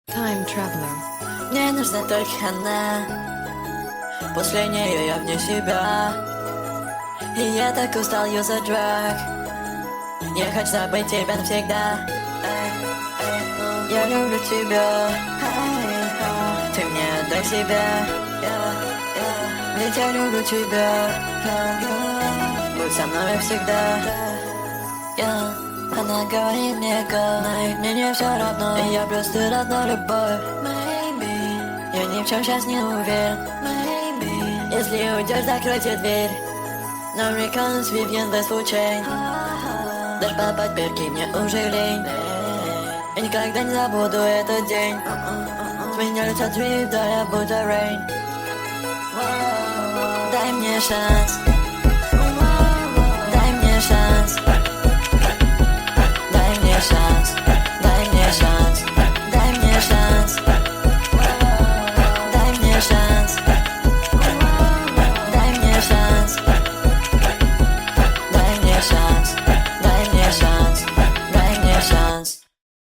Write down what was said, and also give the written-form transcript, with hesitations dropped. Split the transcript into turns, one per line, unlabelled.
Time Traveler.
Мне нужна только она. После нее я вне себя. И я так устал юзать драг. Я хочу забыть тебя навсегда. Я люблю тебя. Ты мне отдай себя. Ведь я люблю тебя. Будь со мной всегда. Она говорит мне go. Мне не все равно. Я просто одна любовь. Maybe. Я ни в чем сейчас не уверен. Maybe. Если уйдешь, закройте дверь. Нам реконс Vivian West Food Chain. Даже попасть перки мне уже лень. Я никогда не забуду этот день. С меня летят звезды, я буду rain. Дай мне шанс. Дай мне шанс. Дай мне шанс.